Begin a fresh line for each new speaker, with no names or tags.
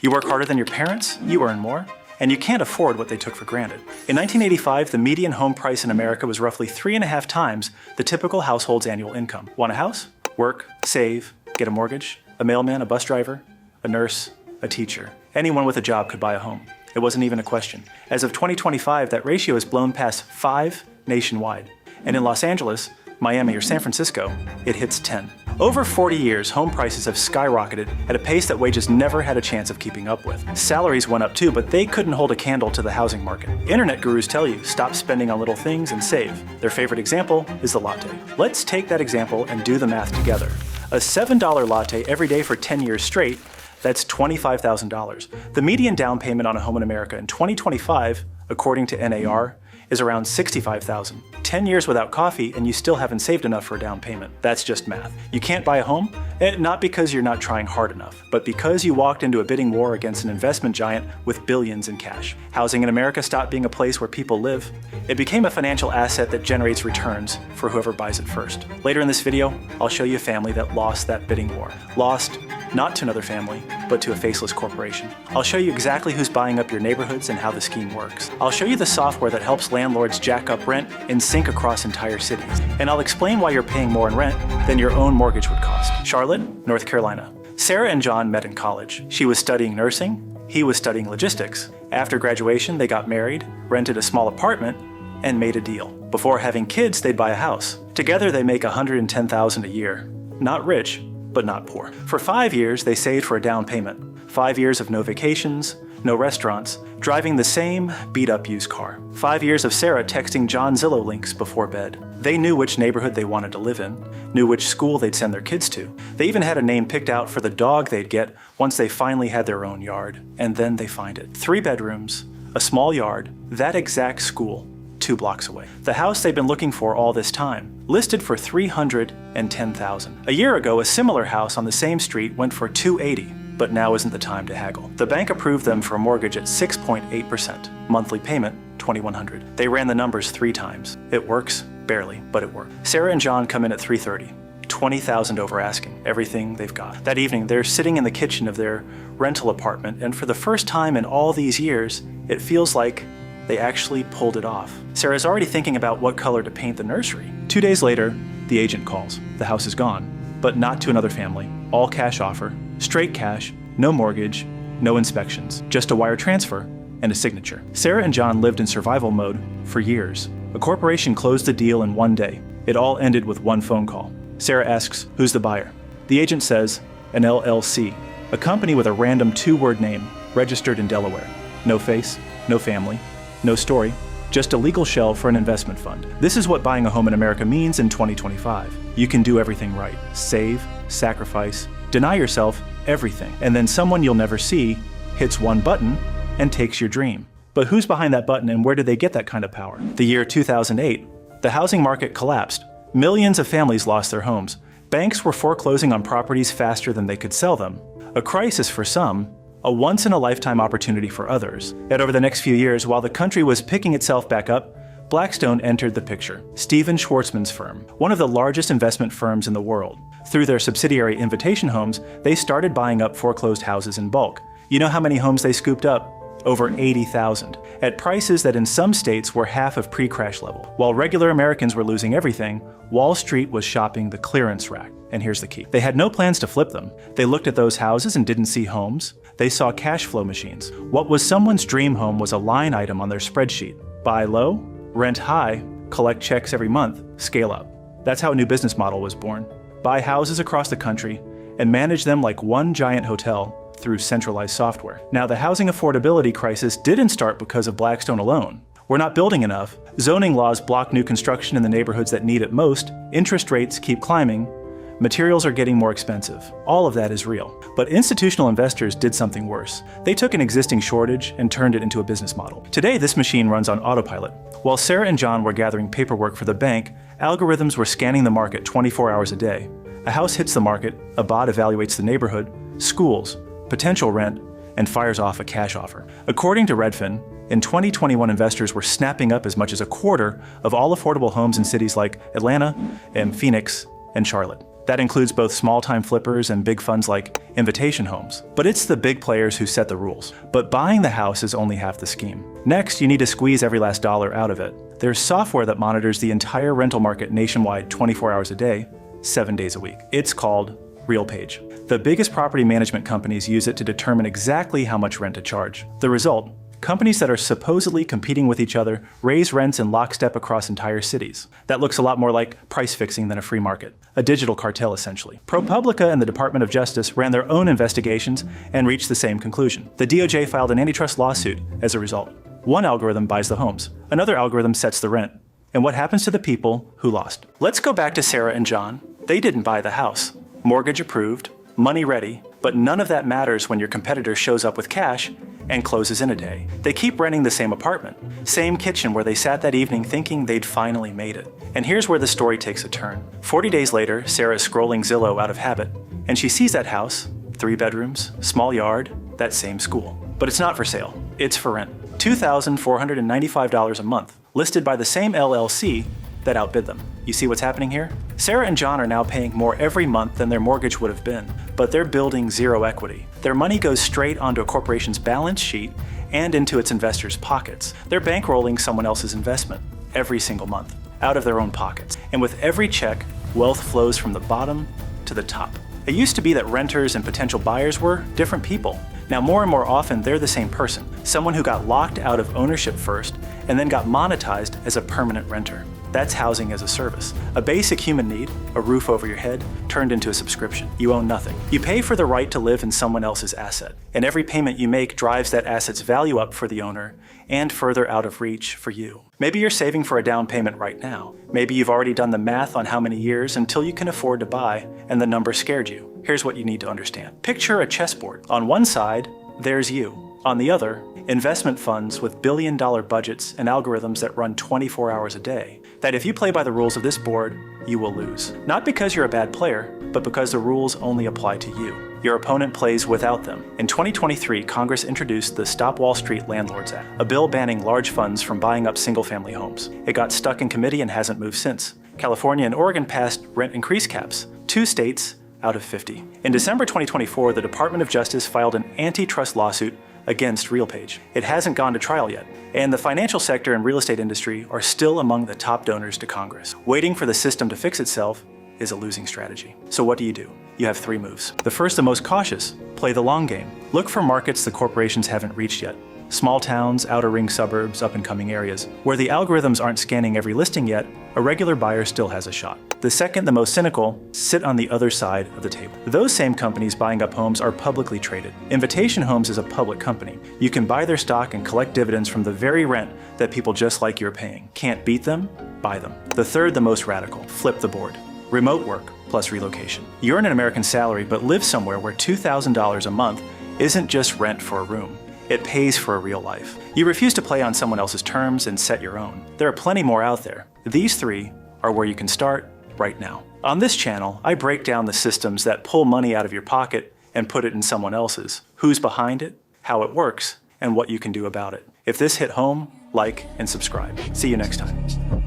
You work harder than your parents, you earn more, and you can't afford what they took for granted. In 1985, the median home price in America was roughly 3.5 times the typical household's annual income. Want a house? Work, save, get a mortgage. A mailman, a bus driver, a nurse, a teacher. Anyone with a job could buy a home. It wasn't even a question. As of 2025, that ratio has blown past 5 nationwide. And in Los Angeles, Miami, or San Francisco, it hits 10. Over 40 years, home prices have skyrocketed at a pace that wages never had a chance of keeping up with. Salaries went up too, but they couldn't hold a candle to the housing market. Internet gurus tell you, stop spending on little things and save. Their favorite example is the latte. Let's take that example and do the math together. A $7 latte every day for 10 years straight, that's $25,000. The median down payment on a home in America in 2025, according to NAR, is around $65,000. 10 years without coffee and you still haven't saved enough for a down payment. That's just math. You can't buy a home? Not because you're not trying hard enough, but because you walked into a bidding war against an investment giant with billions in cash. Housing in America stopped being a place where people live. It became a financial asset that generates returns for whoever buys it first. Later in this video, I'll show you a family that lost that bidding war. Lost not to another family, but to a faceless corporation. I'll show you exactly who's buying up your neighborhoods and how the scheme works. I'll show you the software that helps landlords jack up rent and sync across entire cities. And I'll explain why you're paying more in rent than your own mortgage would cost. Charlotte, North Carolina. Sarah and John met in college. She was studying nursing, he was studying logistics. After graduation, they got married, rented a small apartment, and made a deal. Before having kids, they'd buy a house. Together, they make $110,000 a year. Not rich, but not poor. For 5 years, they saved for a down payment. 5 years of no vacations, no restaurants, driving the same beat-up used car. 5 years of Sarah texting John Zillow links before bed. They knew which neighborhood they wanted to live in, knew which school they'd send their kids to. They even had a name picked out for the dog they'd get once they finally had their own yard. And then they find it. 3 bedrooms, a small yard, that exact school, 2 blocks away. The house they've been looking for all this time, listed for $310,000. A year ago, a similar house on the same street went for $280,000, but now isn't the time to haggle. The bank approved them for a mortgage at 6.8%, monthly payment $2,100. They ran the numbers 3 times. It works, barely, but it worked. Sarah and John come in at $330,000. $20,000 over asking, everything they've got. That evening, they're sitting in the kitchen of their rental apartment, and for the first time in all these years, it feels like they actually pulled it off. Sarah's already thinking about what color to paint the nursery. 2 days later, the agent calls. The house is gone, but not to another family. All cash offer, straight cash, no mortgage, no inspections, just a wire transfer and a signature. Sarah and John lived in survival mode for years. A corporation closed the deal in 1 day. It all ended with 1 phone call. Sarah asks, who's the buyer? The agent says, an LLC, a company with a random 2-word name, registered in Delaware. No face, no family, no story, just a legal shell for an investment fund. This is what buying a home in America means in 2025. You can do everything right. Save, sacrifice, deny yourself everything. And then someone you'll never see hits 1 button and takes your dream. But who's behind that button and where did they get that kind of power? The year 2008, the housing market collapsed. Millions of families lost their homes. Banks were foreclosing on properties faster than they could sell them. A crisis for some, a once-in-a-lifetime opportunity for others. Yet over the next few years, while the country was picking itself back up, Blackstone entered the picture. Stephen Schwarzman's firm, one of the largest investment firms in the world. Through their subsidiary Invitation Homes, they started buying up foreclosed houses in bulk. You know how many homes they scooped up? Over 80,000, at prices that in some states were half of pre-crash level. While regular Americans were losing everything, Wall Street was shopping the clearance rack. And here's the key. They had no plans to flip them. They looked at those houses and didn't see homes. They saw cash flow machines. What was someone's dream home was a line item on their spreadsheet. Buy low, rent high, collect checks every month, scale up. That's how a new business model was born. Buy houses across the country and manage them like one giant hotel through centralized software. Now, the housing affordability crisis didn't start because of Blackstone alone. We're not building enough. Zoning laws block new construction in the neighborhoods that need it most. Interest rates keep climbing. Materials are getting more expensive. All of that is real. But institutional investors did something worse. They took an existing shortage and turned it into a business model. Today, this machine runs on autopilot. While Sarah and John were gathering paperwork for the bank, algorithms were scanning the market 24 hours a day. A house hits the market, a bot evaluates the neighborhood, schools, potential rent, and fires off a cash offer. According to Redfin, in 2021, investors were snapping up as much as a quarter of all affordable homes in cities like Atlanta and Phoenix and Charlotte. That includes both small-time flippers and big funds like Invitation Homes. But it's the big players who set the rules. But buying the house is only half the scheme. Next, you need to squeeze every last dollar out of it. There's software that monitors the entire rental market nationwide 24 hours a day, 7 days a week. It's called RealPage. The biggest property management companies use it to determine exactly how much rent to charge. The result? Companies that are supposedly competing with each other raise rents in lockstep across entire cities. That looks a lot more like price fixing than a free market. A digital cartel, essentially. ProPublica and the Department of Justice ran their own investigations and reached the same conclusion. The DOJ filed an antitrust lawsuit as a result. One algorithm buys the homes. Another algorithm sets the rent. And what happens to the people who lost? Let's go back to Sarah and John. They didn't buy the house. Mortgage approved, money ready, but none of that matters when your competitor shows up with cash and closes in a day. They keep renting the same apartment, same kitchen where they sat that evening thinking they'd finally made it. And here's where the story takes a turn. 40 days later, Sarah is scrolling Zillow out of habit, and she sees that house, 3 bedrooms, small yard, that same school. But it's not for sale, it's for rent. $2,495 a month, listed by the same LLC that outbid them. You see what's happening here? Sarah and John are now paying more every month than their mortgage would have been, but they're building zero equity. Their money goes straight onto a corporation's balance sheet and into its investors' pockets. They're bankrolling someone else's investment every single month, out of their own pockets. And with every check, wealth flows from the bottom to the top. It used to be that renters and potential buyers were different people. Now more and more often, they're the same person, someone who got locked out of ownership first and then got monetized as a permanent renter. That's housing as a service. A basic human need, a roof over your head, turned into a subscription. You own nothing. You pay for the right to live in someone else's asset, and every payment you make drives that asset's value up for the owner and further out of reach for you. Maybe you're saving for a down payment right now. Maybe you've already done the math on how many years until you can afford to buy, and the number scared you. Here's what you need to understand. Picture a chessboard. On one side, there's you. On the other, investment funds with billion-dollar budgets and algorithms that run 24 hours a day, that if you play by the rules of this board, you will lose. Not because you're a bad player, but because the rules only apply to you. Your opponent plays without them. In 2023, Congress introduced the Stop Wall Street Landlords Act, a bill banning large funds from buying up single-family homes. It got stuck in committee and hasn't moved since. California and Oregon passed rent increase caps, 2 states out of 50. In December 2024, the Department of Justice filed an antitrust lawsuit against RealPage. It hasn't gone to trial yet, and the financial sector and real estate industry are still among the top donors to Congress. Waiting for the system to fix itself is a losing strategy. So what do? You have 3 moves. The first and most cautious, play the long game. Look for markets the corporations haven't reached yet. Small towns, outer ring suburbs, up-and-coming areas. Where the algorithms aren't scanning every listing yet, a regular buyer still has a shot. The second, the most cynical, sit on the other side of the table. Those same companies buying up homes are publicly traded. Invitation Homes is a public company. You can buy their stock and collect dividends from the very rent that people just like you are paying. Can't beat them? Buy them. The third, the most radical, flip the board. Remote work plus relocation. You earn an American salary but live somewhere where $2,000 a month isn't just rent for a room. It pays for a real life. You refuse to play on someone else's terms and set your own. There are plenty more out there. These 3 are where you can start right now. On this channel, I break down the systems that pull money out of your pocket and put it in someone else's, who's behind it, how it works, and what you can do about it. If this hit home, like and subscribe. See you next time.